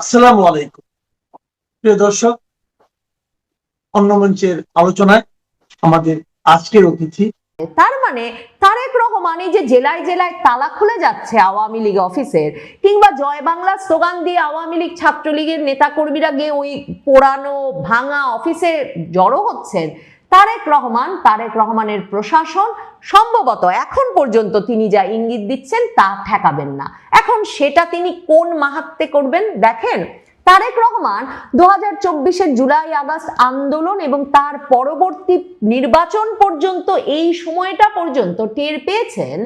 আসসালামু আলাইকুম প্রিয় দর্শক, অন্য মঞ্চের আলোচনায় আমাদের আজকের অতিথি। তার মানে তারেক রহমান এই যে জেলায় জেলায় তালা খুলে যাচ্ছে আওয়ামী লীগ অফিসের, কিংবা জয় বাংলা স্লোগান দিয়ে আওয়ামী লীগ ছাত্রলীগের নেতাকর্মীরা গিয়ে ওই পোড়ানো ভাঙা অফিসে জড়ো হচ্ছেন, তারেক রহমানের প্রশাসন সম্ভবত এখন পর্যন্ত তিনি যা ইঙ্গিত দিচ্ছেন তা ঠেকাবেন না। এখন সেটা তিনি কোন মাহাত্ম্যে করবেন দেখেন। তারেক রহমান 2024-এর জুলাই আগস্ট আন্দোলন এবং তার পরবর্তী নির্বাচন পর্যন্ত এই সময়টা পর্যন্ত টের পেয়েছেন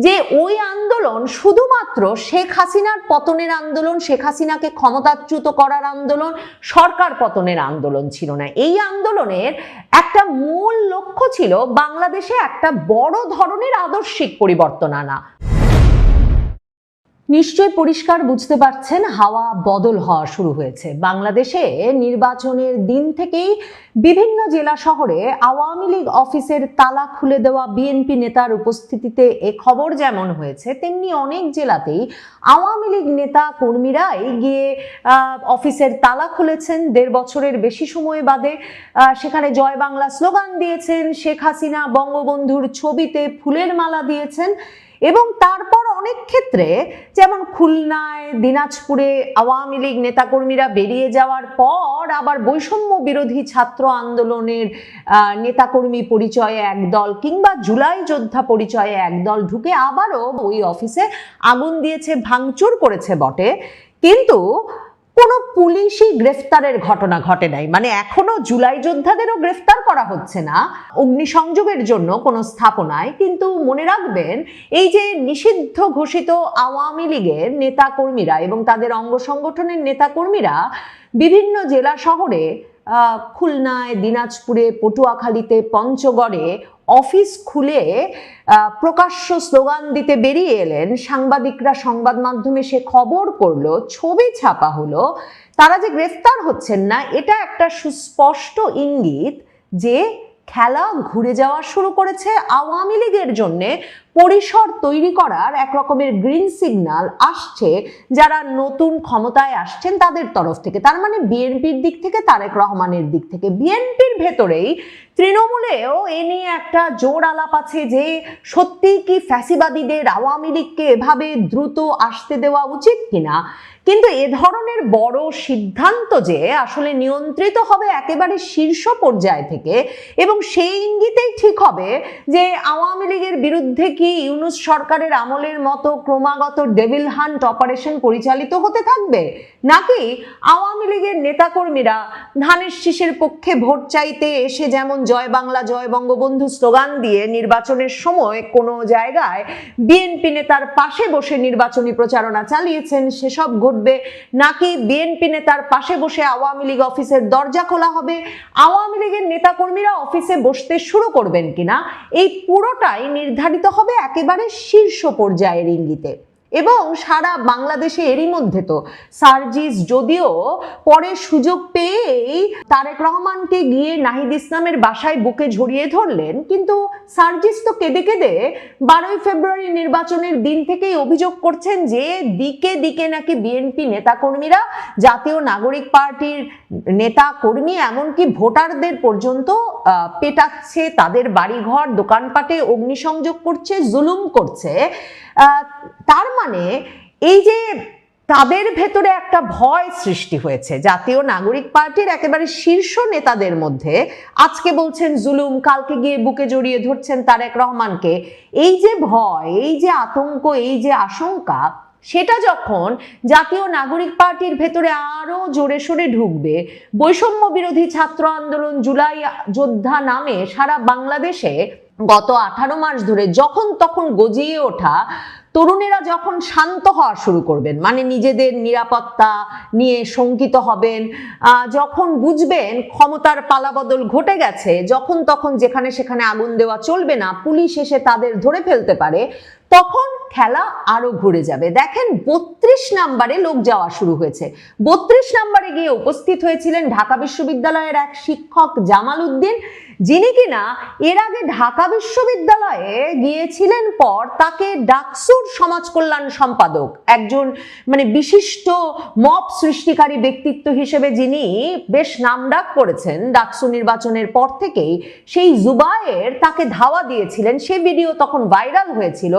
যে ওই আন্দোলন শুধুমাত্র শেখ হাসিনার পতনের আন্দোলন, শেখ হাসিনাকে ক্ষমতাচ্যুত করার আন্দোলন, সরকার পতনের আন্দোলন ছিল না। এই আন্দোলনের একটা মূল লক্ষ্য ছিল বাংলাদেশে একটা বড় ধরনের আদর্শিক পরিবর্তন আনা। নিশ্চয় পরিষ্কার বুঝতে পারছেন, হাওয়া বদল হওয়া শুরু হয়েছে। বাংলাদেশে নির্বাচনের দিন থেকেই বিভিন্ন জেলা শহরে আওয়ামী লীগ অফিসের তালা খুলে দেওয়া বিএনপি নেতার উপস্থিতিতে এ খবর যেমন হয়েছে, তেমনি অনেক জেলাতেই আওয়ামী লীগ নেতা কর্মীরাই গিয়ে অফিসের তালা খুলেছেন। 1.5 বছরের বেশি সময় বাদে সেখানে জয় বাংলা স্লোগান দিয়েছেন, শেখ হাসিনা বঙ্গবন্ধুর ছবিতে ফুলের মালা দিয়েছেন এবং তারপর অনেক ক্ষেত্রে যেমন খুলনায়, দিনাজপুরে আওয়ামী লীগ নেতাকর্মীরা বেরিয়ে যাওয়ার পর আবার বৈষম্য বিরোধী ছাত্র আন্দোলনের নেতাকর্মী পরিচয়ে একদল কিংবা জুলাই যোদ্ধা পরিচয়ে একদল ঢুকে আবারও ওই অফিসে আগুন দিয়েছে, ভাঙচুর করেছে বটে, কিন্তু কোনো পুলিশি গ্রেফতারের ঘটনা ঘটে নাই। মানে এখনো জুলাই যোদ্ধাদেরও গ্রেফতার করা হচ্ছে না অগ্নিসংযোগের জন্য কোনো স্থাপনায়। কিন্তু মনে রাখবেন, এই যে নিষিদ্ধ ঘোষিত আওয়ামী লীগের নেতাকর্মীরা এবং তাদের অঙ্গ সংগঠনের নেতাকর্মীরা বিভিন্ন জেলা শহরে, খুলনায়, দিনাজপুরে, পটুয়াখালীতে, পঞ্চগড়ে অফিস খুলে প্রকাশ্য স্লোগান দিতে বেরিয়ে এলেন। সাংবাদিকরা সংবাদ মাধ্যমে সে খবর করলো, ছবি ছাপা হলো। তারা যে গ্রেফতার হচ্ছেন না, এটা একটা সুস্পষ্ট ইঙ্গিত যে খেলা ঘুরে যাওয়া শুরু করেছে। আওয়ামী লীগের জন্যে পরিসর তৈরি করার এক রকমের গ্রিন সিগন্যাল আসছে যারা নতুন ক্ষমতায় আসছেন তাদের তরফ থেকে। তার মানে বিএনপির দিক থেকে, তারেক রহমানের দিক থেকে, বিএনপির ভেতরেই তৃণমূলেও এ নিয়ে একটা জোর আলাপ আছে যে সত্যি কি ফ্যাসিবাদীদের আওয়ামী লীগকে এভাবে দ্রুত আসতে দেওয়া উচিত কিনা। কিন্তু এ ধরনের বড় সিদ্ধান্ত যে আসলে নিয়ন্ত্রিত হবে একেবারে শীর্ষ পর্যায় থেকে, এবং সেই ইঙ্গিতেই ঠিক হবে যে আওয়ামী লীগের বিরুদ্ধে কি ইউনূস সরকারের আমলের মতো ক্রমাগত ডেভিল হান্ট অপারেশন পরিচালিত হতে থাকবে, নাকি আওয়ামী লীগের নেতাকর্মীরা ধানের শীষের পক্ষে ভোট চাইতে এসে যেমন জয় বাংলা, জয় বঙ্গবন্ধু স্লোগান দিয়ে নির্বাচনের সময় কোনো জায়গায় বিএনপি নেতার পাশে বসে নির্বাচনী প্রচারণা চালিয়েছেন সেসব ঘটবে, নাকি বিএনপি নেতার পাশে বসে আওয়ামী লীগ অফিসের দরজা খোলা হবে, আওয়ামী লীগের নেতাকর্মীরা অফিসে বসতে শুরু করবেন কিনা, এই পুরোটাই নির্ধারিত হবে একেবারে শীর্ষ পর্যায়ের ইঙ্গিতে। এবং সারা বাংলাদেশে এরই মধ্যে তো সার্জিস যদিও পরে সুযোগ পেয়েই তারেক রহমানকে গিয়ে নাহিদ ইসলামের বাসায় বুকে জড়িয়ে ধরলেন, কিন্তু সার্জিস তো কেঁদে কেঁদে 12ই ফেব্রুয়ারি নির্বাচনের দিন থেকেই অভিযোগ করছেন যে দিকে দিকে নাকি বিএনপি নেতাকর্মীরা জাতীয় নাগরিক পার্টির নেতা কর্মী এমনকি ভোটারদের পর্যন্ত পেটাচ্ছে, তাদের বাড়িঘর দোকানপাটে অগ্নিসংযোগ করছে, জুলুম করছে। তার মানে এই যে তাদের ভেতরে একটা ভয় সৃষ্টি হয়েছে জাতীয় নাগরিক পার্টির একেবারে শীর্ষ নেতাদের মধ্যে। আজকে বলছেন জুলুম, কালকে গিয়ে বুকে জড়িয়ে ধরছেন তারেক রহমানকে। এই যে ভয়, এই যে আতঙ্ক, এই যে আশঙ্কা, সেটা যখন জাতীয় নাগরিক পার্টির ভেতরে আরো জোরে সোরে ঢুকবে, বৈষম্য বিরোধী ছাত্র আন্দোলন জুলাই যোদ্ধা নামে সারা বাংলাদেশে গত 18 মাস ধরে যখন তখন গজিয়ে ওঠা তরুণেরা যখন শান্ত হওয়া শুরু করবেন, মানে নিজেদের নিরাপত্তা নিয়ে শঙ্কিত হবেন, যখন বুঝবেন ক্ষমতার পালাবদল ঘটে গেছে, যখন তখন যেখানে সেখানে আগুন দেওয়া চলবে না, পুলিশ এসে তাদের ধরে ফেলতে পারে, তখন খেলা আরো ঘুরে যাবে। দেখেন 32 নম্বরে লোক যাওয়া শুরু হয়েছে। 32 নম্বরে গিয়ে উপস্থিত হয়েছিলেন ঢাকা বিশ্ববিদ্যালয়ের এক শিক্ষক জামাল উদ্দিন, যিনি কিনা এর আগে ঢাকা বিশ্ববিদ্যালয়ে গিয়েছিলেন পর তাকে ডাকসুর সমাজ কল্যাণ সম্পাদক, একজন মানে বিশিষ্ট মব সৃষ্টিকারী ব্যক্তিত্ব হিসেবে যিনি বেশ নামডাক করেছেন ডাকসু নির্বাচনের পর থেকেই, সেই জুবায়ের তাকে ধাওয়া দিয়েছিলেন। সেই ভিডিও তখন ভাইরাল হয়েছিল।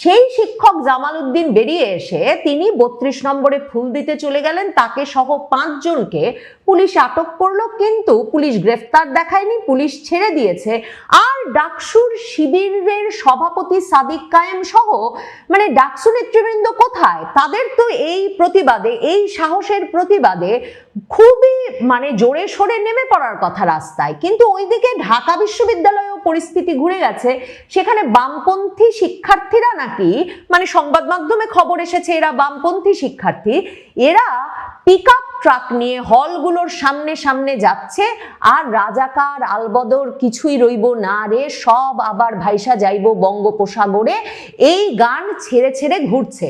সেই শিক্ষক জামাল উদ্দিন বেরিয়ে এসে তিনি 32 নম্বরে ফুল দিতে চলে গেলেন। তাকে সহ 5 জনকে পুলিশ আটক করলো, কিন্তু পুলিশ গ্রেফতার দেখায়নি, পুলিশ ছেড়ে দিয়েছে। আর ডাকসুর শিবিরের সভাপতি সাদিক কায়েম সহ মানে ডাকসু নেতৃবৃন্দ কোথায়? তাদের তো এই প্রতিবাদে, এই সাহসের প্রতিবাদে খুবই মানে জোরে সোরে নেমে পড়ার কথা রাস্তায়, কিন্তু ওইদিকে ঢাকা বিশ্ববিদ্যালয়েও পরিস্থিতি ঘুরে গেছে। সেখানে বামপন্থী শিক্ষার্থীরা নাকি মানে সংবাদ মাধ্যমে খবর এসেছে এরা বামপন্থী শিক্ষার্থী, এরা পিকআপ ট্রাক নিয়ে হলগুলোর সামনে সামনে যাচ্ছে আর রাজাকার আলবদর কিছুই রইব না রে, সব আবার ভাইসা যাইব বঙ্গোপসাগরে, এই গান ছেড়ে ছেড়ে ঘুরছে।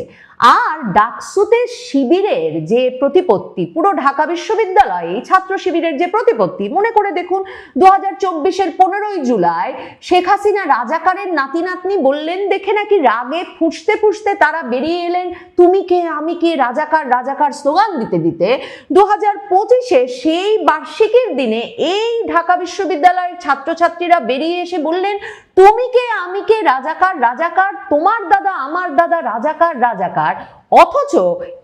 আর ডাকসুতে শিবিরের যে প্রতিপত্তি, পুরো ঢাকা বিশ্ববিদ্যালয়ে ছাত্র শিবিরের যে প্রতিপত্তি, মনে করে দেখুন 2024-এর 15ই জুলাই শেখ হাসিনা রাজাকারের নাতি নাতনি বললেন দেখে নাকি রাগে ফুঁসতে ফুঁসতে তারা বেরিয়ে এলেন তুমি কে আমি কে রাজাকার রাজাকার স্লোগান দিতে দিতে। 2025-এ সেই বার্ষিকীর দিনে এই ঢাকা বিশ্ববিদ্যালয়ের ছাত্রছাত্রীরা বেরিয়ে এসে বললেন তুমি কে আমি কে রাজাকার রাজাকার, তোমার দাদা আমার দাদা রাজাকার রাজাকার। অথচ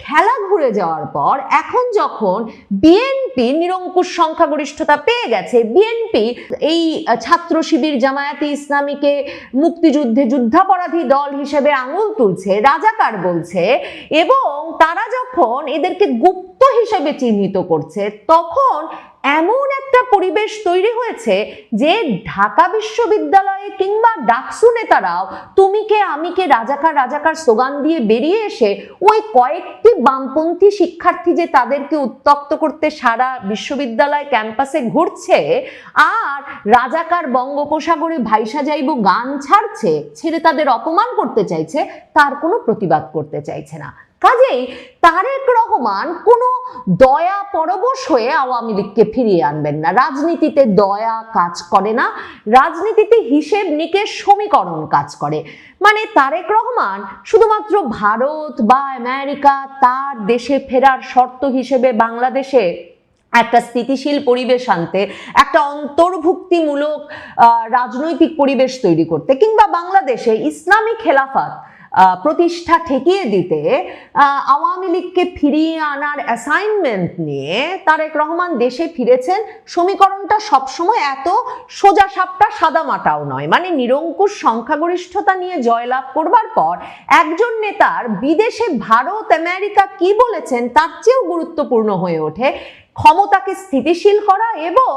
খেলা ঘুরে যাওয়ার পর এখন যখন বিএনপি নিরঙ্কুশ সংখ্যাগরিষ্ঠতা পেয়ে গেছে, বিএনপি এই ছাত্র শিবির জামায়াতে ইসলামীকে মুক্তিযুদ্ধে যুদ্ধাপরাধী দল হিসেবে আঙুল তুলছে, রাজাকার বলছে, এবং তারা যখন এদেরকে গুপ্ত হিসেবে চিহ্নিত করছে, তখন এমন একটা পরিবেশ তৈরি হয়েছে যে ঢাকা বিশ্ববিদ্যালয়ে কিংবা ডাকসু নেতারাও তুমি কে আমি কে রাজাকার রাজাকার স্লোগান দিয়ে বেরিয়ে এসে ওই কয়েকটি বামপন্থী শিক্ষার্থী যে তাদেরকে উত্তক্ত করতে সারা বিশ্ববিদ্যালয় ক্যাম্পাসে ঘুরছে আর রাজাকার বঙ্গোপসাগরে ভাইসা যাইব গান ছাড়ছে, ছেড়ে তাদের অপমান করতে চাইছে, তার কোনো প্রতিবাদ করতে চাইছে না। কাজেই তারেক রহমান কোনো দয়া পরবশ হয়ে আওয়ামী লীগকে ফিরিয়ে আনবেন না। রাজনীতিতে দয়া কাজ করে না, রাজনীতিতে হিসেব নিকেশ সমীকরণ কাজ করে। মানে তারেক রহমান শুধুমাত্র ভারত বা আমেরিকা তার দেশে ফেরার শর্ত হিসেবে বাংলাদেশে একটা স্থিতিশীল পরিবেশ আনতে, একটা অন্তর্ভুক্তিমূলক রাজনৈতিক পরিবেশ তৈরি করতে, কিংবা বাংলাদেশে ইসলামী খেলাফত প্রতিষ্ঠা ঠেকিয়ে দিতে আওয়ামী লীগকে ফিরিয়ে আনার অ্যাসাইনমেন্ট নিয়ে তারেক রহমান দেশে ফিরেছেন। সমীকরণটা সবসময় এত সোজা সাপটা সাদা মাটাও নয়। মানে নিরঙ্কুশ সংখ্যাগরিষ্ঠতা নিয়ে জয়লাভ করবার পর একজন নেতার বিদেশে ভারত আমেরিকা কি বলেছেন তার চেয়েও গুরুত্বপূর্ণ হয়ে ওঠে ক্ষমতাকে স্থিতিশীল করা এবং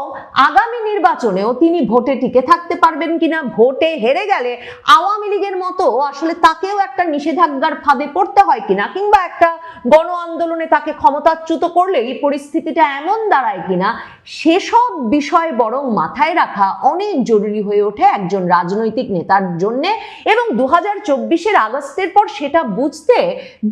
আগামী নির্বাচনেও তিনি ভোটে টিকে থাকতে পারবেন কিনা, ভোটে হেরে গেলে আওয়ামী লীগের মতো আসলে তাকেও একটা নিষেধাজ্ঞার ফাঁদে পড়তে হয় কিনা, কিংবা একটা গণ আন্দোলনে তাকে ক্ষমতাচ্যুত করলে এই পরিস্থিতিটা এমন দাঁড়ায় কিনা, সেসব বিষয় বরং মাথায় রাখা অনেক জরুরি হয়ে ওঠে একজন রাজনৈতিক নেতার জন্য। এবং 2024-এর আগস্টের পর সেটা বুঝতে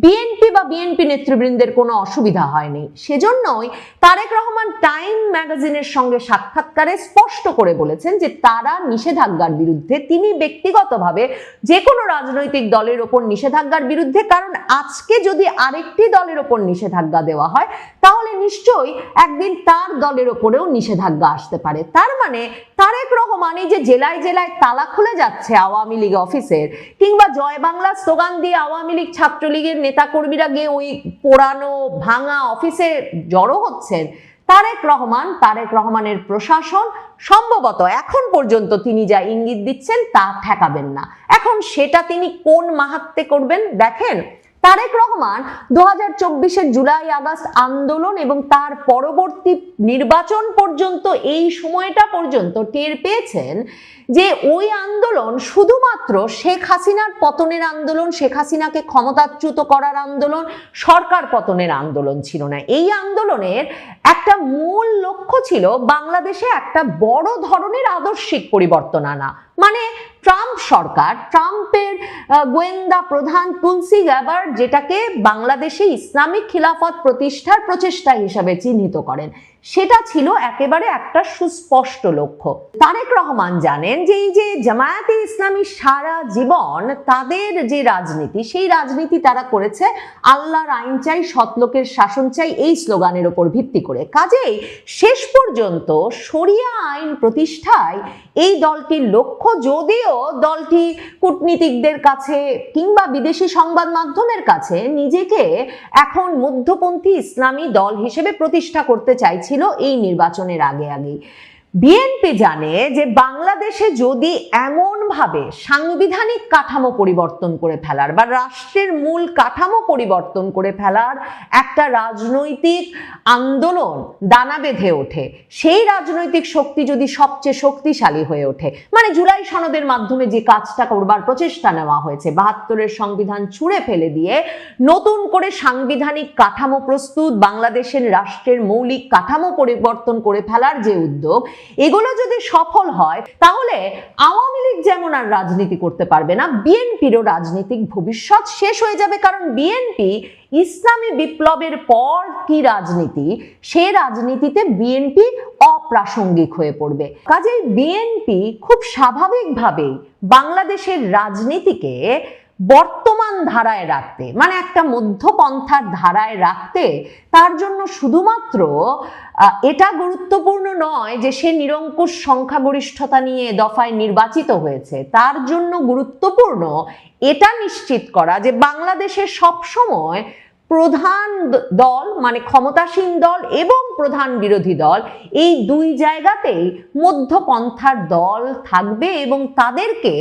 বিএনপি বা বিএনপি নেতৃবৃন্দের কোনো অসুবিধা হয়নি। সেজন্যই তারেক রহমান টাইম ম্যাগাজিনের সঙ্গে সাক্ষাৎকারে স্পষ্ট করে বলেছেন যে তারা নিষেধাজ্ঞার বিরুদ্ধে, তিনি ব্যক্তিগতভাবে যে কোনো রাজনৈতিক দলের ওপর নিষেধাজ্ঞার বিরুদ্ধে। কারণ আজকে যদি আরেকটি দলের ওপর নিষেধাজ্ঞা দেওয়া হয় তাহলে নিশ্চয়ই একদিন তার দলের ওপরেও নিষেধাজ্ঞা আসতে পারে। তার মানে তারেক রহমান এই যে জেলায় জেলায় তালা খুলে যাচ্ছে আওয়ামী লীগ অফিসের, কিংবা জয় বাংলা স্লোগান দিয়ে আওয়ামী লীগ ছাত্রলীগের নেতাকর্মীরা গিয়ে ওই পোড়ানো ভাঙা অফিসে জড়ো হচ্ছেন, তারেক রহমানের প্রশাসন সম্ভবত এখন পর্যন্ত তিনি যা ইঙ্গিত দিচ্ছেন তা ঠেকাবেন না। এখন সেটা তিনি কোন মাহাত্ম্যে করবেন দেখেন। তারেক রহমান 2024-এর জুলাই আগস্ট আন্দোলন এবং তার পরবর্তী নির্বাচন পর্যন্ত এই সময়টা পর্যন্ত টের পেয়েছেন যে ওই আন্দোলন শুধুমাত্র শেখ হাসিনার পতনের আন্দোলন, শেখ হাসিনাকে ক্ষমতাচ্যুত করার আন্দোলন, সরকার পতনের আন্দোলন ছিল না। এই আন্দোলনের একটা মূল লক্ষ্য ছিল বাংলাদেশে একটা বড় ধরনের আদর্শিক পরিবর্তন আনা, মানে ট্রাম্প সরকার, ট্রাম্পের গোয়েন্দা প্রধান তুলসি গ্যাবার্ড যেটাকে বাংলাদেশে ইসলামিক খিলাফত প্রতিষ্ঠার প্রচেষ্টা হিসাবে চিহ্নিত করেন, সেটা ছিল একেবারে একটা সুস্পষ্ট লক্ষ্য। তারেক রহমান জানেন যে এই যে জামায়াতে ইসলামী সারা জীবন তাদের যে রাজনীতি, সেই রাজনীতি তারা করেছে আল্লাহর আইন চাই, সৎলোকের শাসন চাই এই স্লোগানের উপর ভিত্তি করে। কাজেই শেষ পর্যন্ত শরিয়া আইন প্রতিষ্ঠায় এই দলটির লক্ষ্য, যদিও দলটি কূটনীতিকদের কাছে কিংবা বিদেশি সংবাদ মাধ্যমের কাছে নিজেকে এখন মধ্যপন্থী ইসলামী দল হিসেবে প্রতিষ্ঠা করতে চাইছিল এই নির্বাচনের আগে আগেই। বিএনপি জানে যে বাংলাদেশে যদি এমনভাবে সাংবিধানিক কাঠামো পরিবর্তন করে ফেলার বা রাষ্ট্রের মূল কাঠামো পরিবর্তন করে ফেলার একটা রাজনৈতিক আন্দোলন দানা বেঁধে ওঠে, সেই রাজনৈতিক শক্তি যদি সবচেয়ে শক্তিশালী হয়ে ওঠে, মানে জুলাই সনদের মাধ্যমে যে কাজটা করবার প্রচেষ্টা নেওয়া হয়েছে, ৭২-এর সংবিধান ছুঁড়ে ফেলে দিয়ে নতুন করে সাংবিধানিক কাঠামো প্রস্তুত, বাংলাদেশের রাষ্ট্রের মৌলিক কাঠামো পরিবর্তন করে ফেলার যে উদ্যোগ, এগুলো যদি সফল হয় তাহলে আওয়ামী লীগ যেমন আর রাজনীতি করতে পারবে না, বিএনপিরও রাজনৈতিক ভবিষ্যৎ শেষ হয়ে যাবে। কারণ বিএনপি ইসলামী বিপ্লবের পর কি রাজনীতি, সে রাজনীতিতে বিএনপি অপ্রাসঙ্গিক হয়ে পড়বে। কাজেই বিএনপি খুব স্বাভাবিকভাবেই বাংলাদেশের রাজনীতিকে বর্তমান ধারায় রাখতে, মানে একটা মধ্যপন্থার ধারায় রাখতে, তার জন্য শুধুমাত্র এটা গুরুত্বপূর্ণ নয় যে সে নিরঙ্কুশ সংখ্যাগরিষ্ঠতা নিয়ে দফায় নির্বাচিত হয়েছে, তার জন্য গুরুত্বপূর্ণ এটা নিশ্চিত করা যে বাংলাদেশে সবসময় প্রধান দল মানে ক্ষমতাসীন দল এবং প্রধান বিরোধী দল এই দুই জায়গাতেই মধ্যপন্থার দল থাকবে এবং তাদেরকে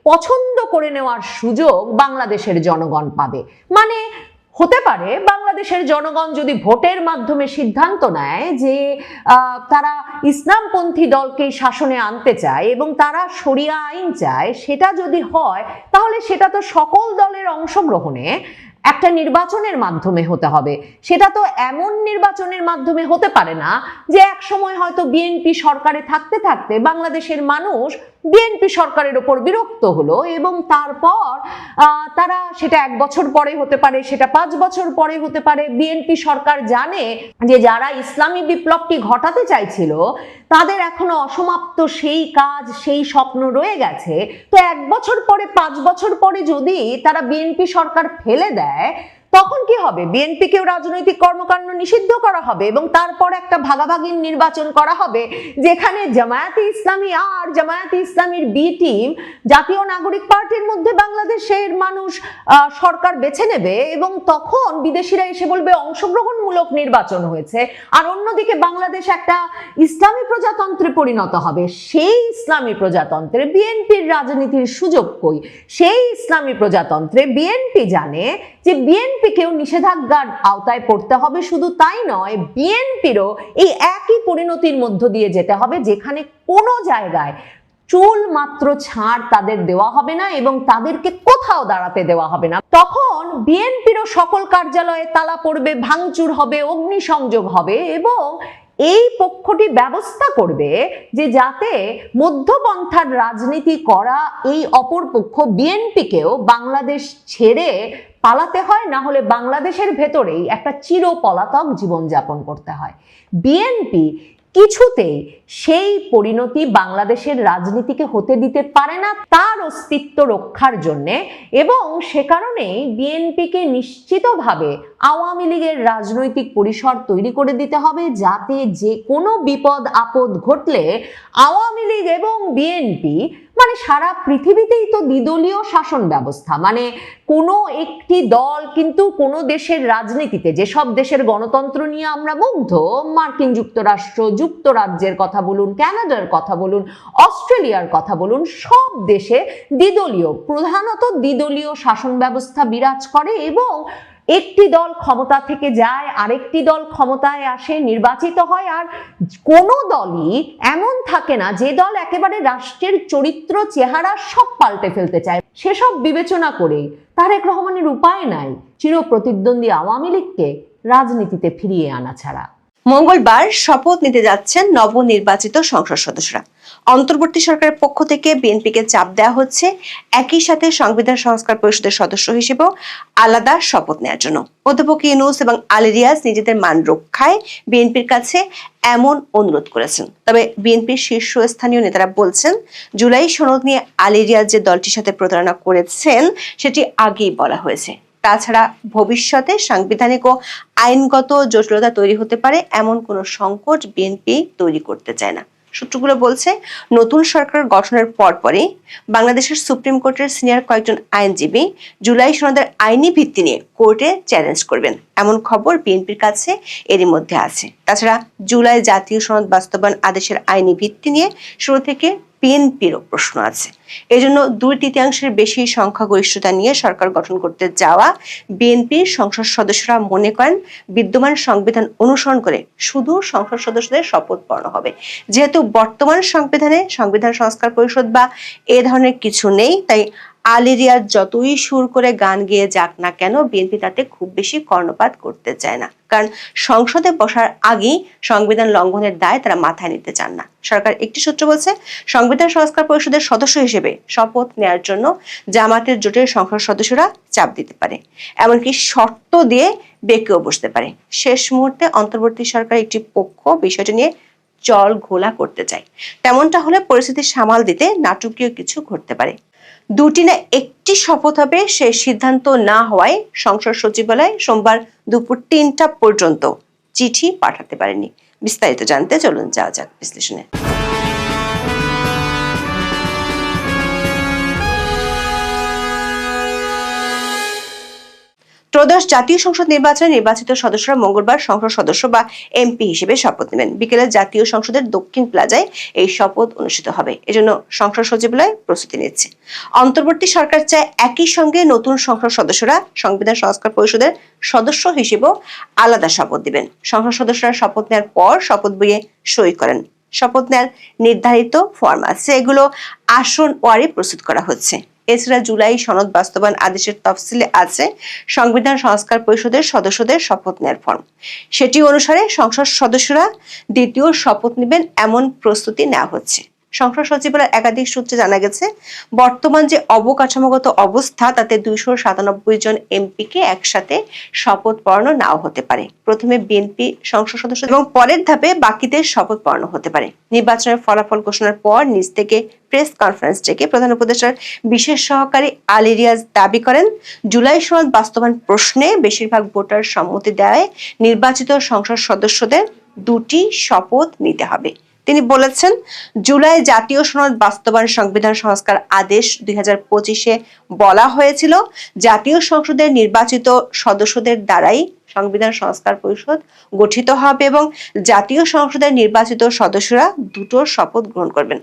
পছন্দ করে নেওয়ার সুযোগ বাংলাদেশের জনগণ পাবে। মানে হতে পারে বাংলাদেশের জনগণ যদি ভোটের মাধ্যমে সিদ্ধান্ত নেয় যে তারা ইসলামপন্থী দলকে শাসনে আনতে চায় এবং তারা শরিয়া আইন চায়, সেটা যদি হয় তাহলে সেটা তো সকল দলের অংশগ্রহণে একটা নির্বাচনের মাধ্যমে হতে হবে। সেটা তো এমন নির্বাচনের মাধ্যমে হতে পারে না যে এক সময় হয়তো বিএনপি সরকারে থাকতে থাকতে বাংলাদেশের মানুষ বিএনপি সরকারের উপর বিরক্ত হলো এবং তারপর তারা, সেটা 1 বছর পরে হতে পারে, সেটা 5 বছর পরে হতে পারে, বিএনপি সরকার জানে যে যারা ইসলামী বিপ্লবটি ঘটাতে চাইছিল তাদের এখনো অসমাপ্ত সেই কাজ, সেই স্বপ্ন রয়ে গেছে। তো 1 বছর পরে, 5 বছর পরে যদি তারা বিএনপি সরকার ফেলে দেয়, তখন কি হবে? বিএনপিকেও রাজনৈতিক কর্মকাণ্ড নিষিদ্ধ করা হবে এবং তারপর একটা ভাগাভাগির নির্বাচন করা হবে যেখানে জামায়াতে ইসলামী আর জামায়াতে ইসলামীর বি টিম, জাতীয় নাগরিক পার্টির মধ্যে বাংলাদেশের মানুষ সরকার বেছে নেবে এবং তখন বিদেশিরা এসে বলবে অংশগ্রহণমূলক নির্বাচন হয়েছে, আর অন্যদিকে বাংলাদেশ একটা ইসলামী প্রজাতন্ত্রে পরিণত হবে। সেই ইসলামী প্রজাতন্ত্রে বিএনপির রাজনীতির সুযোগ কই? সেই ইসলামী প্রজাতন্ত্রে বিএনপি জানে যে বিএনপিকেও নিষেধাজ্ঞার আওতায় পড়তে হবে। শুধু তাই নয়, বিএনপিরও এই একই পরিণতির মধ্য দিয়ে যেতে হবে যেখানে কোনো জায়গায় চুল মাত্র ছাড় তাদের দেওয়া হবে না এবং তাদেরকে কোথাও দাঁড়াতে দেওয়া হবে না। তখন বিএনপিরও সকল কার্যালয়ে তালা পড়বে, ভাঙচুর হবে, অগ্নিসংযোগ হবে এবং এই পক্ষটি ব্যবস্থা করবে যে যাতে মধ্যপন্থার রাজনীতি করা এই অপরপক্ষ বিএনপিকেও বাংলাদেশ ছেড়ে পালাতে হয়, না হলে বাংলাদেশের ভেতরেই একটা চিরপলাতক জীবনযাপন করতে হয়। বিএনপি কিছুতেই সেই পরিণতি বাংলাদেশের রাজনীতিকে হতে দিতে পারে না তার অস্তিত্ব রক্ষার জন্যে, এবং সে কারণেই বিএনপিকে নিশ্চিতভাবে আওয়ামী লীগের রাজনৈতিক পরিসর তৈরি করে দিতে হবে যাতে যে কোনো বিপদ আপদ ঘটলে আওয়ামী লীগ এবং বিএনপি, মানে সারা পৃথিবীতেই তো দ্বিদলীয় শাসন ব্যবস্থা, মানে কোনো একটি দল কিন্তু কোনো দেশের রাজনীতিতে, যেসব দেশের গণতন্ত্র নিয়ে আমরা মুগ্ধ, মার্কিন যুক্তরাষ্ট্র, যুক্তরাজ্যের কথা বলুন, কানাডার কথা বলুন, অস্ট্রেলিয়ার কথা বলুন, সব দেশে দ্বিদলীয়, প্রধানত দ্বিদলীয় শাসন ব্যবস্থা বিরাজ করে এবং একটি দল ক্ষমতা থেকে যায়, আরেকটি দল ক্ষমতায় আসে, নির্বাচিত হয়, আর কোনো দলই এমন থাকে না যে দল একেবারে রাষ্ট্রের চরিত্র, চেহারা সব পাল্টে ফেলতে চায়। সেসব বিবেচনা করেই তারেক রহমানের উপায় নাই চিরপ্রতিদ্বন্দ্বী আওয়ামী লীগকে রাজনীতিতে ফিরিয়ে আনা ছাড়া। মঙ্গলবার শপথ নিতে যাচ্ছেন নবনির্বাচিত সংসদ সদস্যরা। অন্তর্বর্তী সরকারের পক্ষ থেকে বিএনপিকে চাপ দেওয়া হচ্ছে একই সাথে সংবিধান সংস্কার পরিষদের সদস্য হিসেবেও আলাদা শপথ নেওয়ার জন্য। অধ্যাপক ইউনূস এবং আলী রিয়াজ নিজেদের মান রক্ষায় বিএনপির কাছে এমন অনুরোধ করেছেন। তবে বিএনপির শীর্ষস্থানীয় নেতারা বলছেন, জুলাই সনদ নিয়ে আলী রিয়াজ যে দলটির সাথে প্রতারণা করেছেন সেটি আগেই বলা হয়েছে। তাছাড়া ভবিষ্যতে সাংবিধানিক ও আইনগত জটিলতা তৈরি হতে পারে এমন কোনো সংকট বিএনপি তৈরি করতে চায় না। সূত্রগুলো বলছে, নতুন সরকার গঠনের পরপরই বাংলাদেশের সুপ্রিম কোর্টের সিনিয়র কয়েকজন আইনজীবী জুলাই সনদের আইনি ভিত্তি নিয়ে কোর্টে চ্যালেঞ্জ করবেন এমন খবর বিএনপির কাছে এরই মধ্যে আছে। তাছাড়া জুলাই জাতীয় সনদ বাস্তবায়ন আদেশের আইনি ভিত্তি নিয়ে শুরু থেকে বিএনপিরও প্রশ্ন আছে। এজন্য 2/3 বেশি সংখ্যাগরিষ্ঠতা নিয়ে সরকার গঠন করতে যাওয়া বিএনপির সংসদ সদস্যরা মনে করেন বিদ্যমান সংবিধান অনুসরণ করে শুধু সংসদ সদস্যদের শপথ পড়ানো হবে। যেহেতু বর্তমান সংবিধানে সংবিধান সংস্কার পরিষদ বা এ ধরনের কিছু নেই, তাই আলী রিয়াজ যতই সুর করে গান গেয়ে যাক না কেন বিএনপি তাতে খুব বেশি কর্ণপাত করতে চায় না, কারণ সংসদে বসার আগেই সংবিধান লঙ্ঘনের দায় তারা মাথায় নিতে চান না। সরকার একটি সূত্র বলছে, সংবিধান সংস্কার পরিষদের সদস্য হিসেবে শপথ নেওয়ার জন্য জামাতের জোটের সংসদ সদস্যরা চাপ দিতে পারে, এমনকি শর্ত দিয়ে বেঁকেও বসতে পারে। শেষ মুহূর্তে অন্তর্বর্তী সরকার একটি পক্ষ বিষয়টি নিয়ে জল ঘোলা করতে চায়। তেমনটা হলে পরিস্থিতি সামাল দিতে নাটকীয় কিছু ঘটতে পারে। দুটি না একটি শপথ হবে সে সিদ্ধান্ত না হওয়ায় সংসদ সচিবালয় সোমবার দুপুর 3টা পর্যন্ত চিঠি পাঠাতে পারেনি। বিস্তারিত জানতে চলুন যাওয়া যাক বিশ্লেষণে। ত্রয়োদশ জাতীয় সংসদ নির্বাচনে নির্বাচিত সদস্যরা মঙ্গলবার সংসদ সদস্য বা এমপি হিসেবে শপথ নেবেন। বিকেলে জাতীয় সংসদের দক্ষিণ প্লাজায় এই শপথ অনুষ্ঠিত হবে। এজন্য সংসদ সচিবালয় প্রস্তুতি নিচ্ছে। অন্তর্বর্তী সরকার চায় একই সঙ্গে নতুন সংসদ সদস্যরা সংবিধান সংস্কার পরিষদের সদস্য হিসেবেও আলাদা শপথ দিবেন। সংসদ সদস্যরা শপথ নেওয়ার পর শপথ বইয়ে সই করেন। শপথ নেওয়ার নির্ধারিত ফর্ম আছে, এগুলো আসন ওয়ারি প্রস্তুত করা হচ্ছে। এছাড়া জুলাই সনদ বাস্তবায়ন আদেশের তফসিলে আছে সংবিধান সংস্কার পরিষদের সদস্যদের শপথ নেওয়ার ফর্ম। সেটি অনুসারে সংসদ সদস্যরা দ্বিতীয় শপথ নেবেন এমন প্রস্তুতি নেওয়া হচ্ছে। সংসদ সচিবালয়ের একাধিক সূত্রে জানা গেছে, বর্তমান যে অবকাঠামোগত অবস্থা তাতে 297 জন এমপিকে একসাথে শপথ পড়ানো নাও হতে পারে। প্রথমে বিএনপি সংসদ সদস্য এবং পরের ধাপে বাকিদের শপথ পড়ানো হতে পারে। নির্বাচনের ফলাফল ঘোষণার পর নিজ থেকে প্রেস কনফারেন্স ডেকে প্রধান উপদেষ্টার বিশেষ সহকারী আলী রিয়াজ দাবি করেন, জুলাই সনদ বাস্তবায়ন প্রশ্নে বেশিরভাগ ভোটার সম্মতি দেওয়ায় নির্বাচিত সংসদ সদস্যদের দুটি শপথ নিতে হবে। তিনি বলেছেন, জুলাই জাতীয় সনদ বাস্তবায়ন সংবিধান সংস্কার আদেশ 2025-এ বলা হয়েছিল জাতীয় সংসদের নির্বাচিত সদস্যদের দ্বারাই সংবিধান সংস্কার পরিষদ গঠিত হবে এবং জাতীয় সংসদের নির্বাচিত সদস্যরা দুটো শপথ গ্রহণ করবেন।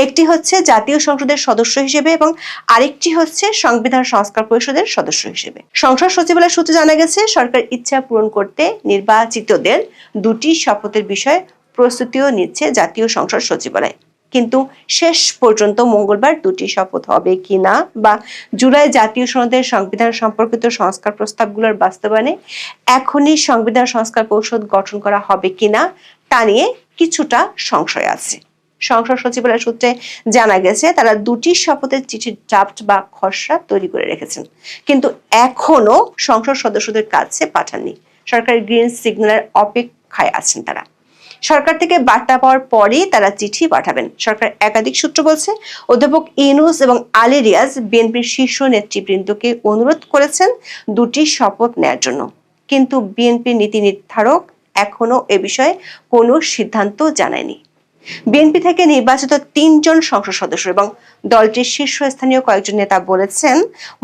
একটি হচ্ছে জাতীয় সংসদের সদস্য হিসেবে এবং আরেকটি হচ্ছে সংবিধান সংস্কার পরিষদের সদস্য হিসেবে। সংসদ সচিবালয় সূত্রে জানা গেছে, সরকার ইচ্ছা পূরণ করতে নির্বাচিতদের দুটি শপথের বিষয়ে প্রস্তুতিও নিচ্ছে জাতীয় সংসদ সচিবালয়। কিন্তু শেষ পর্যন্ত মঙ্গলবার দুটি শপথ হবে কিনা বা জুলাই জাতীয় সনদের সংবিধান সম্পর্কিত সংস্কার প্রস্তাবগুলোর বাস্তবায়নে এখনই সংবিধান সংস্কার পরিষদ গঠন করা হবে কিনা তা নিয়ে কিছুটা সংশয় আছে। সংসদ সচিবালয় সূত্রে জানা গেছে, তারা দুটি শপথের চিঠির ড্রাফট বা খসড়া তৈরি করে রেখেছেন, কিন্তু এখনো সংসদ সদস্যদের কাছে পাঠাননি। সরকারের গ্রিন সিগন্যালের অপেক্ষায় আছেন তারা। সরকার থেকে বার্তা পাওয়ার পরেই তারা চিঠি পাঠাবেন। সরকার একাধিক সূত্র বলছে, অধ্যাপক ইউনূস এবং আলী রিয়াজ বিএনপির শীর্ষ নেতৃবৃন্দকে অনুরোধ করেছেন দুটি শপথ নেওয়ার জন্য, কিন্তু বিএনপি নীতি নির্ধারক এখনো এ বিষয়ে কোনো সিদ্ধান্ত জানায়নি। বিএনপি থেকে নির্বাচিত 3 জন সংসদ সদস্য এবং দলটির শীর্ষস্থানীয় কয়েকজন নেতা বলেছেন,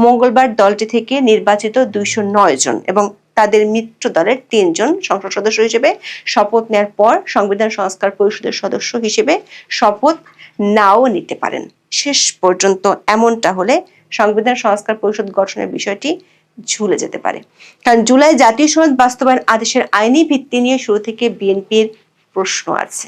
মঙ্গলবার দলটি থেকে নির্বাচিত 209 জন এবং তাদের মিত্র দলের 3 জন সংসদ সদস্য হিসেবে শপথ নেওয়ার পর সংবিধান সংস্কার পরিষদের সদস্য হিসেবে শপথ নাও নিতে পারেন। শেষ পর্যন্ত এমনটা হলে সংবিধান সংস্কার পরিষদ গঠনের বিষয়টি ঝুলে যেতে পারে, কারণ জুলাই জাতীয় সনদ বাস্তবায়ন আদেশের আইনি ভিত্তি নিয়ে শুরু থেকে বিএনপির প্রশ্ন আছে।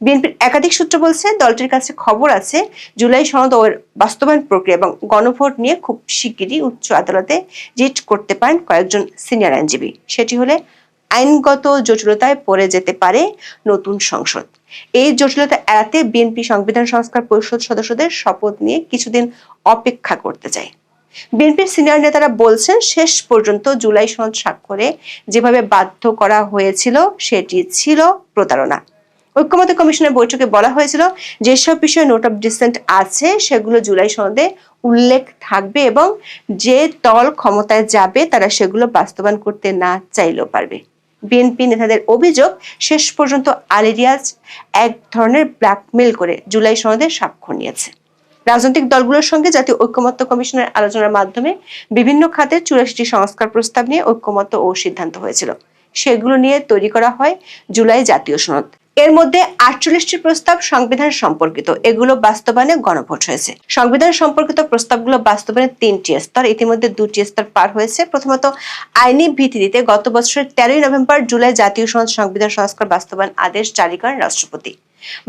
বিএনপির একাধিক সূত্র বলছে, দলটির কাছে খবর আছে জুলাই সনদ ও বাস্তবায়ন প্রক্রিয়া এবং গণভোট নিয়ে খুব শিগগিরই উচ্চ আদালতে রিট করতে পারেন কয়েকজন সিনিয়র আইনজীবী। সেটি হলে আইনগত জটিলতায় পড়ে যেতে পারে নতুন সংসদ। এই জটিলতা এড়াতে বিএনপি সংবিধান সংস্কার পরিষদ সদস্যদের শপথ নিয়ে কিছুদিন অপেক্ষা করতে চায়। বিএনপির সিনিয়র নেতারা বলছেন, শেষ পর্যন্ত জুলাই সনদ স্বাক্ষরে যেভাবে বাধ্য করা হয়েছিল সেটি ছিল প্রতারণা। ঐক্যমত্য কমিশনের বৈঠকে বলা হয়েছিল, যেসব বিষয়ে নোট অফ ডিসেন্ট আছে সেগুলো জুলাই সনদে উল্লেখ থাকবে এবং যে দল ক্ষমতায় যাবে তারা সেগুলো বাস্তবায়ন করতে না চাইলেও পারবে। বিএনপি নেতাদের অভিযোগ, শেষ পর্যন্ত আলী রিয়াজ এক ধরনের ব্ল্যাকমেল করে জুলাই সনদে স্বাক্ষর নিয়েছে। রাজনৈতিক দলগুলোর সঙ্গে জাতীয় ঐক্যমত্য কমিশনের আলোচনার মাধ্যমে বিভিন্ন খাতের 84টি সংস্কার প্রস্তাব নিয়ে ঐক্যমত্য ও সিদ্ধান্ত হয়েছিল। সেগুলো নিয়ে তৈরি করা হয় জুলাই জাতীয় সনদ। এর মধ্যে 48টি প্রস্তাব সংবিধান সম্পর্কিত, এগুলো বাস্তবায়নে গণভোট হয়েছে। সংবিধান সম্পর্কিত প্রস্তাবগুলো বাস্তবায়নের 3টি স্তর, ইতিমধ্যে 2টি স্তর পার হয়েছে। প্রথমত, আইনি ভিত্তিতে গত বছরের 13ই নভেম্বর জুলাই জাতীয় সনদ সংবিধান সংস্কার বাস্তবায়ন আদেশ জারি করেন রাষ্ট্রপতি।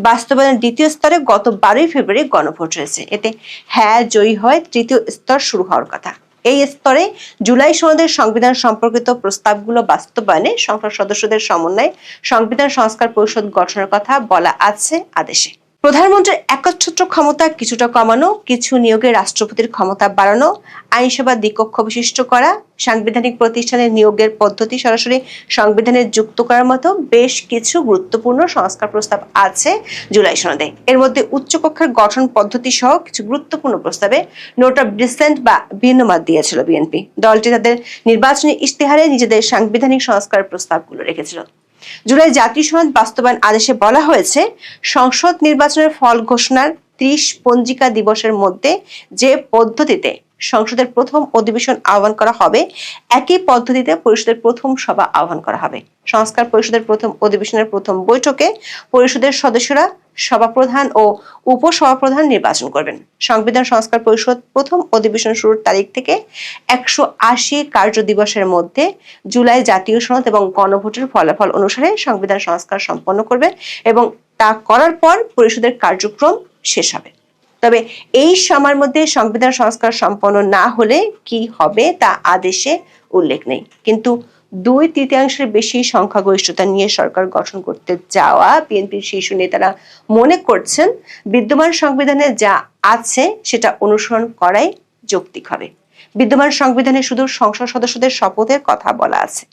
বাস্তবায়নের দ্বিতীয় স্তরে গত 12ই ফেব্রুয়ারি গণভোট হয়েছে। এতে হ্যাঁ জয়ী হয় তৃতীয় স্তর শুরু হওয়ার কথা। এই স্তরে জুলাই সনদের সংবিধান সম্পর্কিত প্রস্তাবগুলো বাস্তবায়নে সংসদ সদস্যদের সমন্বয়ে সংবিধান সংস্কার পরিষদ গঠনের কথা বলা আছে আদেশে। প্রধানমন্ত্রীর একচ্ছত্র ক্ষমতা কিছুটা কমানো, কিছু নিয়োগে রাষ্ট্রপতির ক্ষমতা বাড়ানো, আইনসভা দ্বিকক্ষ বিশিষ্ট করা, সাংবিধানিক প্রতিষ্ঠানে নিয়োগের পদ্ধতি সরাসরি সংবিধানে যুক্ত করার মতো বেশ কিছু গুরুত্বপূর্ণ সংস্কার প্রস্তাব আছে জুলাই সনদে। এর মধ্যে উচ্চকক্ষের গঠন পদ্ধতি সহ কিছু গুরুত্বপূর্ণ প্রস্তাবে নোট অফ ডিসেন্ট বা ভিন্ন মত দিয়েছিল বিএনপি। দলটি তাদের নির্বাচনী ইশতেহারে নিজেদের সাংবিধানিক সংস্কার প্রস্তাবগুলো রেখেছিল। জুলাই জাতীয় সনদ বাস্তবায়ন আদেশে বলা হয়েছে, সংসদ নির্বাচনের ফল ঘোষণার 30 পঞ্জিকা দিবসের মধ্যে যে পদ্ধতিতে সংসদের প্রথম অধিবেশন আহ্বান করা হবে, একই পদ্ধতিতে পরিষদের প্রথম সভা আহ্বান করা হবে। সংস্কার পরিষদের প্রথম অধিবেশনের প্রথম বৈঠকে পরিষদের সদস্যরা সভাপ্রধান ও উপসভাপ্রধান নির্বাচন করবেন। সংবিধান সংস্কার পরিষদ প্রথম অধিবেশন শুরুর তারিখ থেকে 180 কার্য দিবসের মধ্যে জুলাই জাতীয় সনদ এবং গণভোটের ফলাফল অনুসারে সংবিধান সংস্কার সম্পন্ন করবে এবং তা করার পর পরিষদের কার্যক্রম শেষ হবে। তবে এই সময়ের মধ্যে সংবিধান সংস্কার সম্পন্ন না হলে কি হবে তা আদেশে উল্লেখ নেই। কিন্তু 2/3 বেশি সংখ্যাগরিষ্ঠতা নিয়ে সরকার গঠন করতে যাওয়া বিএনপির শীর্ষ নেতারা মনে করছেন, বিদ্যমান সংবিধানে যা আছে সেটা অনুসরণ করাই যৌক্তিক হবে। বিদ্যমান সংবিধানে শুধু সংসদ সদস্যদের শপথের কথা বলা আছে,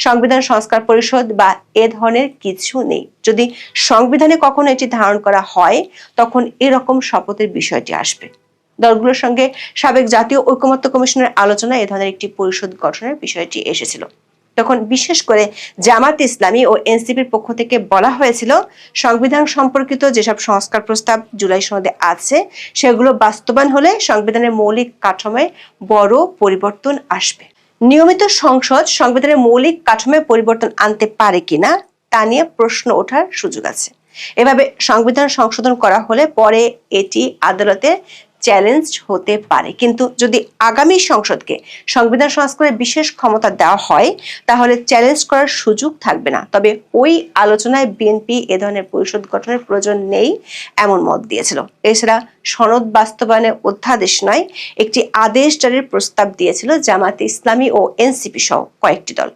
সংবিধান সংস্কার পরিষদ বা এ ধরনের কিছু নেই। যদি সংবিধানে কখনো এটি ধারণ করা হয় তখন এরকম শপথের বিষয়টি আসবে। দলগুলোর সঙ্গে সাবেক জাতীয় ঐক্যমত্য কমিশনের আলোচনায় এ ধরনের একটি পরিষদ গঠনের বিষয়টি এসেছিল। তখন বিশেষ করে জামাত ইসলামী ও এনসিপির পক্ষ থেকে বলা হয়েছিল, সংবিধান সম্পর্কিত যেসব সংস্কার প্রস্তাব জুলাই সনদে আছে সেগুলো বাস্তবায়ন হলে সংবিধানের মৌলিক কাঠামোয় বড় পরিবর্তন আসবে। নিয়মিত সংসদ সংবিধানের মৌলিক কাঠামোয় পরিবর্তন আনতে পারে কিনা তা নিয়ে প্রশ্ন ওঠার সুযোগ আছে। এভাবে সংবিধান সংশোধন করা হলে পরে এটি আদালতে চ্যালেঞ্জ হতে পারে। কিন্তু যদি আগামী সংসদকে সংবিধান সংস্কারের বিশেষ ক্ষমতা দেওয়া হয় তাহলে চ্যালেঞ্জ করার সুযোগ থাকবে না। তবে ওই আলোচনায় বিএনপি এ ধরনের পরিষদ গঠনের প্রয়োজন নেই এমন মত দিয়েছিল। এছাড়া সনদ বাস্তবায়নের অধ্যাদেশ নয়, একটি আদেশ জারির প্রস্তাব দিয়েছিল জামায়াতে ইসলামী ও এনসিপি সহ কয়েকটি দল।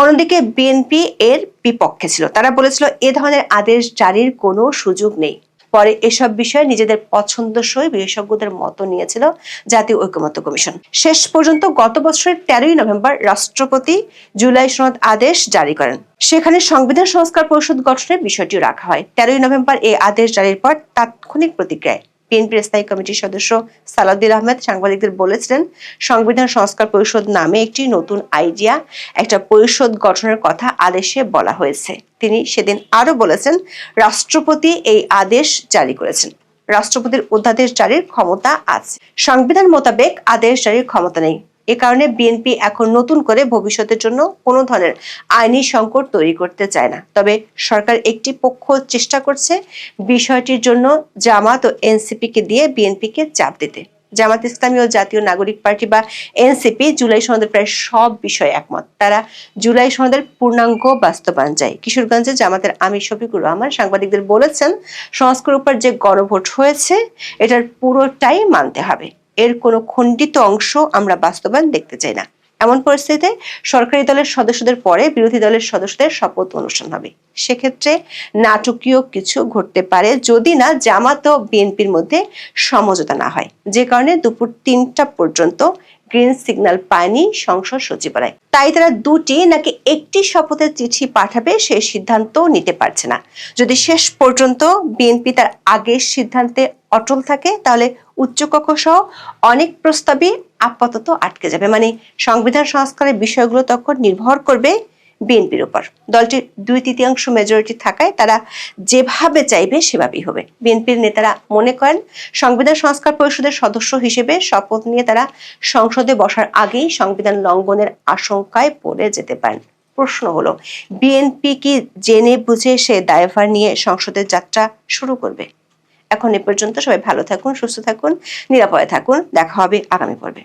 অন্যদিকে বিএনপি এর বিপক্ষে ছিল। তারা বলেছিল এ ধরনের আদেশ জারির কোনো সুযোগ নেই। পরে এসব বিষয়ে নিজেদের পছন্দসই বিশেষজ্ঞদের মত নিয়েছিল জাতীয় ঐক্যমত্য কমিশন। শেষ পর্যন্ত গত বছরের 13ই নভেম্বর রাষ্ট্রপতি জুলাই সনদ আদেশ জারি করেন। সেখানে সংবিধান সংস্কার পরিষদ গঠনের বিষয়টিও রাখা হয়। 13ই নভেম্বর এই আদেশ জারির পর তাৎক্ষণিক প্রতিক্রিয়ায় বিএনপির স্থায়ী কমিটির সদস্য সালাউদ্দিন আহমেদ সাংবাদিকদের বলেছিলেন, সংবিধান সংস্কার পরিষদ নামে একটি নতুন আইডিয়া, একটা পরিষদ গঠনের কথা আদেশে বলা হয়েছে। তিনি সেদিন আরো বলেছেন, রাষ্ট্রপতি এই আদেশ জারি করেছেন, রাষ্ট্রপতির অধ্যাদেশ জারির ক্ষমতা আছে, সংবিধান মোতাবেক আদেশ জারির ক্ষমতা নেই। এ কারণে বিএনপি এখন নতুন করে ভবিষ্যতের জন্য কোনো ধরনের আইনি সংকট তৈরি করতে চায় না। তবে সরকার একটি পক্ষ চেষ্টা করছে বিষয়টির জন্য জামাত ও এনসিপিকে দিয়ে বিএনপিকে চাপ দিতে। জামাত ইসলামী ও জাতীয় নাগরিক পার্টি বা এনসিপি জুলাই সনদের প্রায় সব বিষয়ে একমত। তারা জুলাই সনদের পূর্ণাঙ্গ বাস্তবায়ন চায়। কিশোরগঞ্জে জামাতের আমির শফিকুর রহমান সাংবাদিকদের বলেছেন, সংস্কারের উপর যে গণভোট হয়েছে এটার পুরোটাই মানতে হবে, এর কোনো খণ্ডিত অংশ আমরা বাস্তবায়ন দেখতে চাই না। এমন পরিস্থিতিতে সরকারি দলের সদস্যদের পরে বিরোধী দলের সদস্যদের শপথ অনুষ্ঠান হবে। সেক্ষেত্রে নাটকীয় কিছু ঘটতে পারে যদি না জামাত ও বিএনপির মধ্যে সমঝোতা না হয়, যে কারণে দুপুর 3টা পর্যন্ত গ্রিন সিগন্যাল পায়নি সংসদ সচিবালয়। তাই তারা দুটি নাকি একটি শপথের চিঠি পাঠাবে সেই সিদ্ধান্ত নিতে পারছে না। যদি শেষ পর্যন্ত বিএনপি তার আগের সিদ্ধান্তে অটল থাকে তাহলে উচ্চকক্ষ সহ অনেক প্রস্তাবই আপাতত আটকে যাবে। মানে সংবিধান সংস্কারের বিষয়গুলো তখন নির্ভর করবে বিএনপির উপর। দলটির 2/3 মেজরিটি থাকায় তারা যেভাবে চাইবে সেভাবেই হবে। বিএনপির নেতারা মনে করেন সংবিধান সংস্কার পরিষদের সদস্য হিসেবে শপথ নিয়ে তারা সংসদে বসার আগেই সংবিধান লঙ্ঘনের আশঙ্কায় পড়ে যেতে পারেন। প্রশ্ন হলো, বিএনপি কি জেনে বুঝে সে দায়ভার নিয়ে সংসদের যাত্রা শুরু করবে? এখন এ পর্যন্ত সবাই ভালো থাকুন, সুস্থ থাকুন, নিরাপদে থাকুন। দেখা হবে আগামী পর্বে।